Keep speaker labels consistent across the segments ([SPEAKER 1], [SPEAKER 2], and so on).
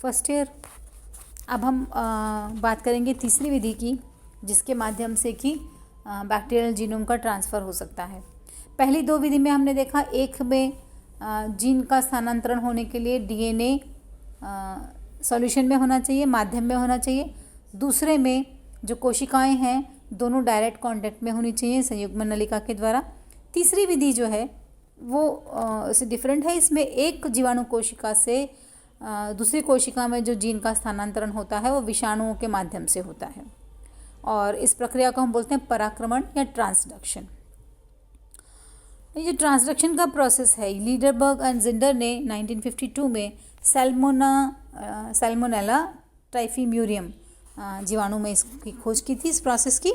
[SPEAKER 1] First year. अब हम बात करेंगे तीसरी विधि की, जिसके माध्यम से कि बैक्टीरियल जीनोम का ट्रांसफ़र हो सकता है। पहली दो विधि में हमने देखा, एक में जीन का स्थानांतरण होने के लिए डीएनए सॉल्यूशन में होना चाहिए, माध्यम में होना चाहिए। दूसरे में जो कोशिकाएं हैं दोनों डायरेक्ट कांटेक्ट में होनी चाहिए संयुग्मन नलिका के द्वारा। तीसरी विधि जो है वो इससे डिफरेंट है। इसमें एक जीवाणु कोशिका से दूसरी कोशिका में जो जीन का स्थानांतरण होता है वो विषाणुओं के माध्यम से होता है, और इस प्रक्रिया को हम बोलते हैं पराक्रमण या ट्रांसडक्शन। ये जो ट्रांसडक्शन का प्रोसेस है, लीडरबर्ग एंड जिंडर ने 1952 में सैल्मोनेला टाइफीम्यूरियम जीवाणु में इसकी खोज की थी, इस प्रोसेस की।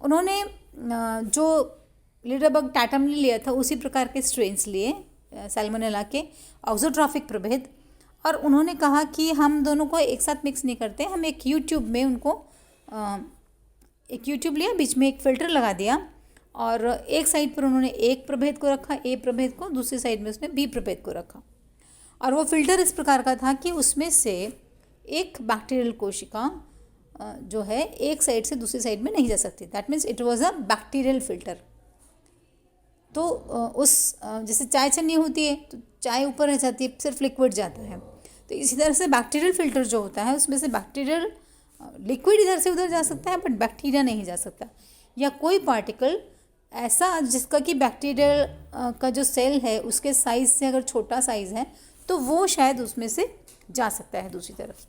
[SPEAKER 1] उन्होंने जो लीडरबर्ग टैटम ने लिया था उसी प्रकार के स्ट्रेन्स लिए, सैल्मोनेला के ऑक्सोट्रॉफिक प्रभेद, और उन्होंने कहा कि हम दोनों को एक साथ मिक्स नहीं करते, हम एक यू ट्यूब में उनको एक यू ट्यूब लिया, बीच में एक फ़िल्टर लगा दिया, और एक साइड पर उन्होंने एक प्रभेद को रखा, ए प्रभेद को, दूसरी साइड में उसने बी प्रभेद को रखा। और वो फ़िल्टर इस प्रकार का था कि उसमें से एक बैक्टीरियल कोशिका जो है एक साइड से दूसरी साइड में नहीं जा सकती। That means it was a bacterial filter. तो उस जैसे चाय छन्नी होती है तो चाय ऊपर रह जाती है, सिर्फ लिक्विड जाता है, तो इसी तरह से बैक्टीरियल फ़िल्टर जो होता है उसमें से बैक्टीरियल लिक्विड इधर से उधर जा सकता है बट बैक्टीरिया नहीं जा सकता, या कोई पार्टिकल ऐसा जिसका कि बैक्टीरियल का जो सेल है उसके साइज़ से अगर छोटा साइज़ है तो वो शायद उसमें से जा सकता है दूसरी तरफ।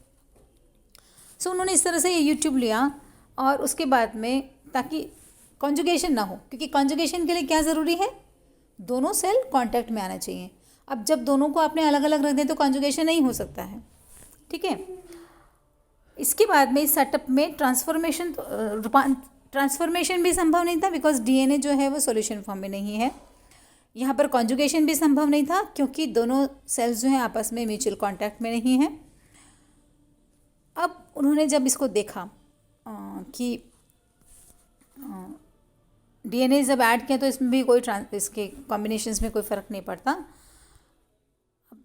[SPEAKER 1] सो उन्होंने इस तरह से ये यूट्यूब लिया, और उसके बाद में, ताकि कॉन्जुगेशन ना हो, क्योंकि कॉन्जुगेशन के लिए क्या ज़रूरी है, दोनों सेल कांटेक्ट में आना चाहिए। अब जब दोनों को आपने अलग अलग रख दें तो कॉन्जुगेशन नहीं हो सकता है, ठीक है। इसके बाद में इस सेटअप में ट्रांसफॉर्मेशन भी संभव नहीं था, बिकॉज डीएनए जो है वो सॉल्यूशन फॉर्म में नहीं है। यहाँ पर कॉन्जुगेशन भी संभव नहीं था क्योंकि दोनों सेल्स जो हैं आपस में म्यूचुअल कॉन्टैक्ट में नहीं हैं। अब उन्होंने जब इसको देखा कि डीएनए जब ऐड किया तो इसमें भी कोई इसके कॉम्बिनेशंस में कोई फ़र्क नहीं पड़ता।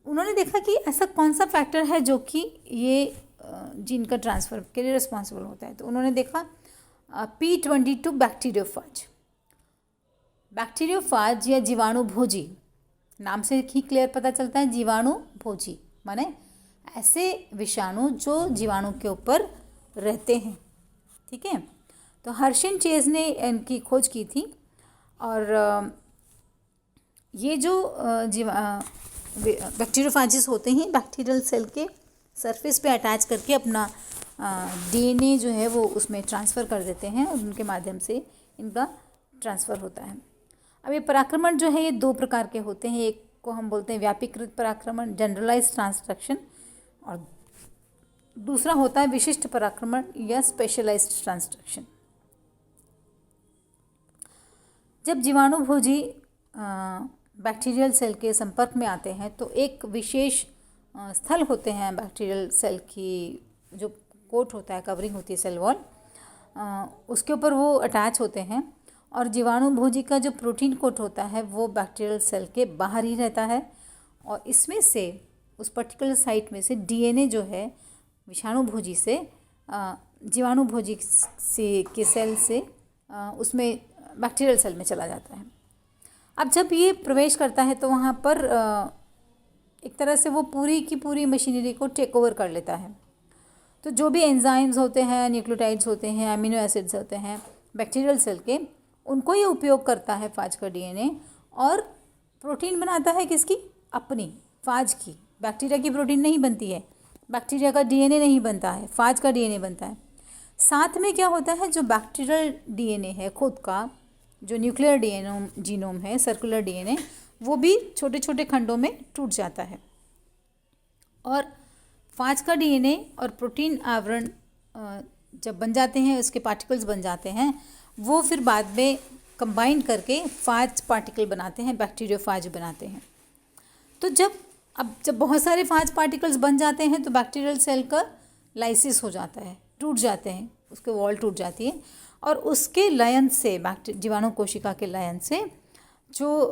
[SPEAKER 1] उन्होंने देखा कि ऐसा कौन सा फैक्टर है जो कि ये जीन का ट्रांसफ़र के लिए रिस्पॉन्सिबल होता है। तो उन्होंने देखा P22 बैक्टीरियोफाज। बैक्टीरियोफाज या जीवाणु भोजी, नाम से ही क्लियर पता चलता है, जीवाणु भोजी माने ऐसे विषाणु जो जीवाणु के ऊपर रहते हैं, ठीक है। तो हर्शिन चेज ने इनकी खोज की थी, और ये जो बैक्टीरियोफाजिस होते हैं बैक्टीरियल सेल के सरफेस पे अटैच करके अपना डीएनए जो है वो उसमें ट्रांसफ़र कर देते हैं, और उनके माध्यम से इनका ट्रांसफ़र होता है। अब ये पराक्रमण जो है ये दो प्रकार के होते हैं, एक को हम बोलते हैं व्यापीकृत पराक्रमण, जनरलाइज ट्रांसडक्शन, और दूसरा होता है विशिष्ट पराक्रमण या स्पेशलाइज्ड ट्रांसडक्शन। जब जीवाणु भोजी बैक्टीरियल सेल के संपर्क में आते हैं तो एक विशेष स्थल होते हैं बैक्टीरियल सेल की, जो कोट होता है, कवरिंग होती है सेल वॉल, उसके ऊपर वो अटैच होते हैं, और जीवाणु भोजी का जो प्रोटीन कोट होता है वो बैक्टीरियल सेल के बाहर ही रहता है, और इसमें से उस पर्टिकुलर साइट में से डीएनए जो है विषाणु भोजी से जीवाणु भोजी के सेल से उसमें बैक्टीरियल सेल में चला जाता है। अब जब ये प्रवेश करता है तो वहाँ पर एक तरह से वो पूरी की पूरी मशीनरी को टेक ओवर कर लेता है। तो जो भी एंजाइम्स होते हैं, न्यूक्लियोटाइड्स होते हैं, अमीनो एसिड्स होते हैं बैक्टीरियल सेल के, उनको ये उपयोग करता है फाज का डीएनए, और प्रोटीन बनाता है किसकी, अपनी फाज की। बैक्टीरिया की प्रोटीन नहीं बनती है, बैक्टीरिया का डीएनए नहीं बनता है, फाज का डीएनए बनता है। साथ में क्या होता है, जो बैक्टीरियल डीएनए है खुद का, जो न्यूक्लियर डीएनए जीनोम है, सर्कुलर डीएनए, वो भी छोटे छोटे खंडों में टूट जाता है, और फाज का डीएनए और प्रोटीन आवरण जब बन जाते हैं, उसके पार्टिकल्स बन जाते हैं, वो फिर बाद में कंबाइन करके फाज पार्टिकल बनाते हैं, बैक्टीरियोफाज बनाते हैं। तो जब बहुत सारे फाज पार्टिकल्स बन जाते हैं तो बैक्टीरियल सेल का लाइसिस हो जाता है, टूट जाते हैं, उसके वॉल टूट जाती है, और उसके लयन से, जीवाणु कोशिका के लयन से जो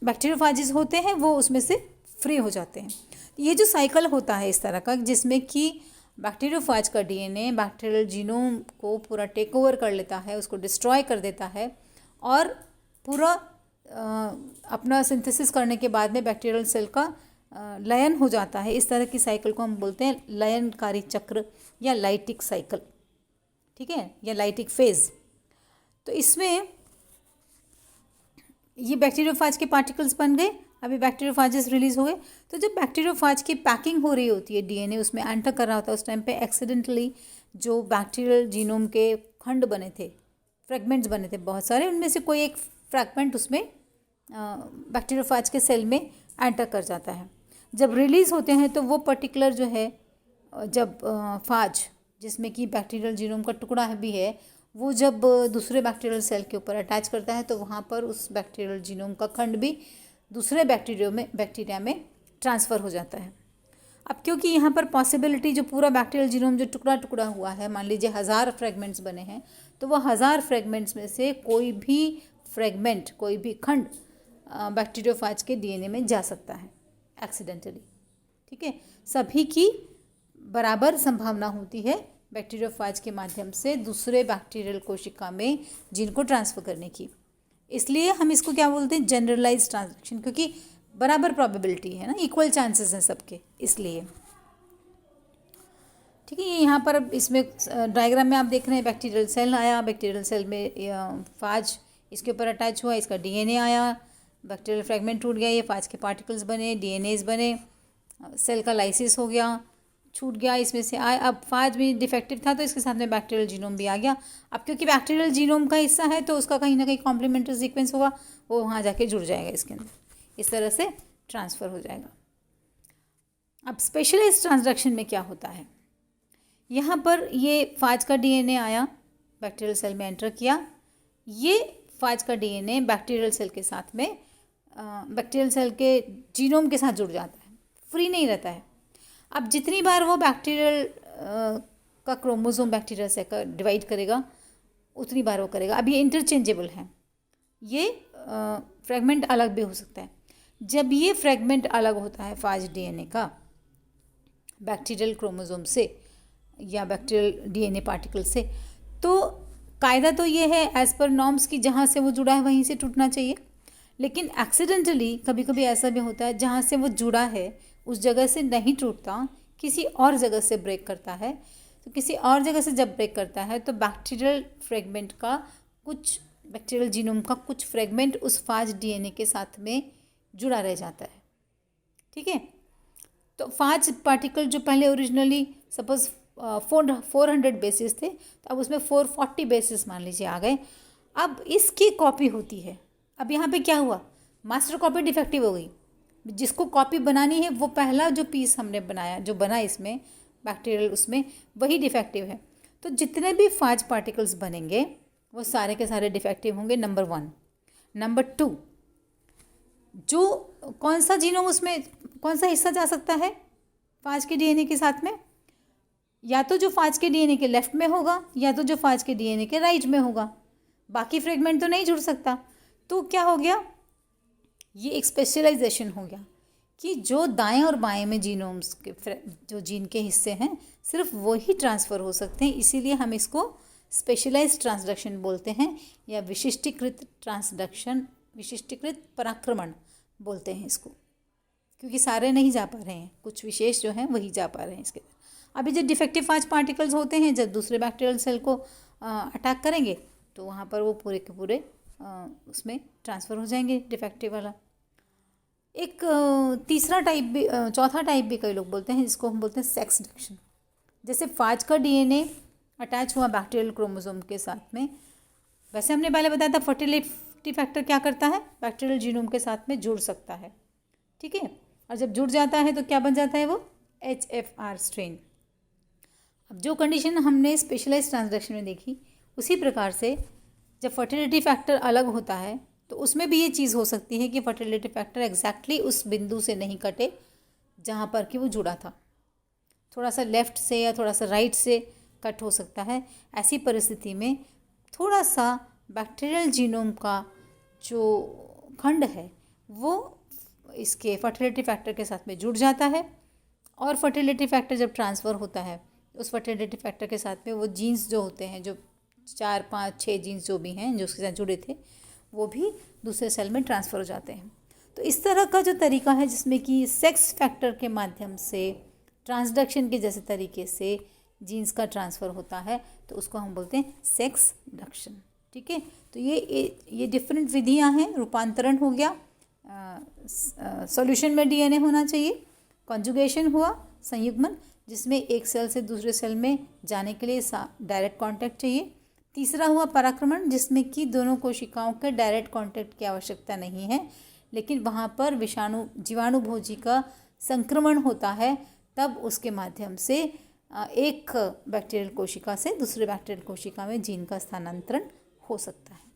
[SPEAKER 1] बैक्टीरियोफाजिस होते हैं वो उसमें से फ्री हो जाते हैं। ये जो साइकिल होता है इस तरह का, जिसमें कि बैक्टीरियोफाज का डीएनए बैक्टीरियल जीनोम को पूरा टेक ओवर कर लेता है, उसको डिस्ट्रॉय कर देता है और पूरा अपना सिंथेसिस करने के बाद में बैक्टीरियल सेल का लयन हो जाता है। इस तरह की साइकिल को हम बोलते हैं लयनकारी चक्र या लाइटिक साइकिल, ठीक है, या लाइटिक फेज। तो इसमें ये बैक्टीरियोफाज के पार्टिकल्स बन गए, अभी बैक्टीरियोफाजेस रिलीज हो गए। तो जब बैक्टीरियोफाज की पैकिंग हो रही होती है, डीएनए उसमें एंटर कर रहा होता है, उस टाइम पे एक्सीडेंटली जो बैक्टीरियल जीनोम के खंड बने थे, फ्रेगमेंट्स बने थे बहुत सारे, उनमें से कोई एक फ्रैगमेंट उसमें बैक्टीरियोफाज के सेल में एंटर कर जाता है। जब रिलीज़ होते हैं तो वो पर्टिकुलर जो है, जब फाज जिसमें कि बैक्टीरियल जीनोम का टुकड़ा भी है, वो जब दूसरे बैक्टीरियल सेल के ऊपर अटैच करता है तो वहाँ पर उस बैक्टीरियल जीनोम का खंड भी दूसरे बैक्टीरिया में ट्रांसफ़र हो जाता है। अब क्योंकि यहाँ पर पॉसिबिलिटी, जो पूरा बैक्टीरियल जीनोम जो टुकड़ा टुकड़ा हुआ है, मान लीजिए 1000 फ्रेगमेंट्स बने हैं, तो वो 1000 फ्रेगमेंट्स में से कोई भी फ्रेगमेंट, कोई भी खंड बैक्टीरियोफाज के डीएनए में जा सकता है एक्सीडेंटली, ठीक है। सभी की बराबर संभावना होती है बैक्टीरियोफाज के माध्यम से दूसरे बैक्टीरियल कोशिका में जीन को ट्रांसफ़र करने की। इसलिए हम इसको क्या बोलते हैं, जनरलाइज ट्रांसक्रिप्शन, क्योंकि बराबर प्रोबेबिलिटी है ना, इक्वल चांसेस हैं सबके, इसलिए, ठीक है। ये यहाँ पर इसमें डायग्राम में आप देख रहे हैं, बैक्टीरियल सेल आया, बैक्टीरियल सेल में फाज इसके ऊपर अटैच हुआ, इसका डीएनए आया, बैक्टीरियल फ्रेगमेंट टूट गया, ये फाज के पार्टिकल्स बने, डीएनएज बने, सेल का लाइसिस हो गया, छूट गया, इसमें से आया। अब फाज भी डिफेक्टिव था तो इसके साथ में बैक्टीरियल जीनोम भी आ गया। अब क्योंकि बैक्टीरियल जीनोम का हिस्सा है तो उसका कहीं ना कहीं कॉम्प्लीमेंट्री सीक्वेंस होगा, वो वहाँ जाके जुड़ जाएगा इसके अंदर, इस तरह से ट्रांसफ़र हो जाएगा। अब स्पेशलाइज्ड ट्रांसडक्शन में क्या होता है, यहाँ पर ये फाज का डीएनए आया, बैक्टीरियल सेल में एंटर किया, ये फाज का डीएनए बैक्टीरियल सेल के साथ में बैक्टीरियल सेल के जीनोम के साथ जुड़ जाता है, फ्री नहीं रहता है। अब जितनी बार वो बैक्टीरियल का क्रोमोसोम बैक्टीरिया से डिवाइड करेगा उतनी बार वो करेगा। अब ये इंटरचेंजेबल है, ये फ्रेगमेंट अलग भी हो सकता है। जब ये फ्रेगमेंट अलग होता है फाज डीएनए का बैक्टीरियल क्रोमोसोम से या बैक्टीरियल डीएनए पार्टिकल से, तो कायदा तो ये है एज़ पर नॉर्म्स की, जहाँ से वो जुड़ा है वहीं से टूटना चाहिए। लेकिन एक्सीडेंटली कभी कभी ऐसा भी होता है जहाँ से वो जुड़ा है उस जगह से नहीं टूटता, किसी और जगह से ब्रेक करता है। तो किसी और जगह से जब ब्रेक करता है तो बैक्टीरियल फ्रेगमेंट का कुछ, बैक्टीरियल जीनोम का कुछ फ्रेगमेंट उस फाज डीएनए के साथ में जुड़ा रह जाता है, ठीक है। तो फाज पार्टिकल जो पहले ओरिजिनली सपोज 400 बेसिस थे, तो अब उसमें 440 बेसिस मान लीजिए आ गए। अब इसकी कॉपी होती है। अब यहाँ पे क्या हुआ, मास्टर कॉपी डिफेक्टिव हो गई। जिसको कॉपी बनानी है वो पहला जो पीस हमने बनाया, जो बना इसमें बैक्टीरियल, उसमें वही डिफेक्टिव है। तो जितने भी फाज पार्टिकल्स बनेंगे वो सारे के सारे डिफेक्टिव होंगे, नंबर 1। नंबर 2, जो कौन सा जीनोम, उसमें कौन सा हिस्सा जा सकता है फाज के डीएनए के साथ में, या तो जो फाज के डीएनए के लेफ्ट में होगा या तो जो फाज के डीएनए के राइट में होगा। बाकी फ्रेगमेंट तो नहीं जुड़ सकता। तो क्या हो गया, ये एक स्पेशलाइजेशन हो गया कि जो दाएं और बाएं में जीनोम्स के जो जीन के हिस्से हैं सिर्फ वो ही ट्रांसफ़र हो सकते हैं। इसीलिए हम इसको स्पेशलाइज्ड ट्रांसडक्शन बोलते हैं या विशिष्टीकृत ट्रांसडक्शन, विशिष्टीकृत पराक्रमण बोलते हैं इसको, क्योंकि सारे नहीं जा पा रहे हैं, कुछ विशेष जो हैं वही जा पा रहे हैं इसके। अभी जो डिफेक्टिव फाज पार्टिकल्स होते हैं जब दूसरे बैक्टीरियल सेल को अटैक करेंगे तो वहाँ पर वो पूरे के पूरे उसमें ट्रांसफ़र हो जाएंगे, डिफेक्टिव वाला। एक तीसरा टाइप भी, चौथा टाइप भी कई लोग बोलते हैं, जिसको हम बोलते हैं सेक्सडक्शन। जैसे फाज का डीएनए अटैच हुआ बैक्टीरियल क्रोमोसोम के साथ में, वैसे हमने पहले बताया था फर्टिलिटी फैक्टर क्या करता है, बैक्टीरियल जीनोम के साथ में जुड़ सकता है, ठीक है। और जब जुड़ जाता है तो क्या बन जाता है, वो HFR स्ट्रेन। अब जो कंडीशन हमने स्पेशलाइज्ड ट्रांसडक्शन में देखी, उसी प्रकार से जब फर्टिलिटी फैक्टर अलग होता है तो उसमें भी ये चीज़ हो सकती है कि फर्टिलिटी फैक्टर एग्जैक्टली उस बिंदु से नहीं कटे जहाँ पर कि वो जुड़ा था, थोड़ा सा लेफ़्ट से या थोड़ा सा राइट से कट हो सकता है। ऐसी परिस्थिति में थोड़ा सा बैक्टीरियल जीनोम का जो खंड है वो इसके फर्टिलिटी फैक्टर के साथ में जुड़ जाता है और फर्टिलिटी फैक्टर जब ट्रांसफ़र होता है, उस फर्टिलिटी फैक्टर के साथ में वो जीन्स जो होते हैं, जो 4, 5, 6 जीन्स जो भी हैं जो उसके साथ जुड़े थे, वो भी दूसरे सेल में ट्रांसफ़र हो जाते हैं। तो इस तरह का जो तरीका है जिसमें कि सेक्स फैक्टर के माध्यम से ट्रांसडक्शन के जैसे तरीके से जीन्स का ट्रांसफ़र होता है, तो उसको हम बोलते हैं सेक्स डक्शन। ठीक है, तो ये डिफरेंट विधियां हैं। रूपांतरण हो गया, सॉल्यूशन में डीएनए होना चाहिए, कॉन्जुगेशन हुआ संयुग्मन, जिसमें एक सेल से दूसरे सेल में जाने के लिए डायरेक्ट कांटेक्ट चाहिए। तीसरा हुआ पराक्रमण, जिसमें कि दोनों कोशिकाओं के डायरेक्ट कांटेक्ट की आवश्यकता नहीं है, लेकिन वहाँ पर जीवाणुभोजी का संक्रमण होता है, तब उसके माध्यम से एक बैक्टीरियल कोशिका से दूसरे बैक्टीरियल कोशिका में जीन का स्थानांतरण हो सकता है।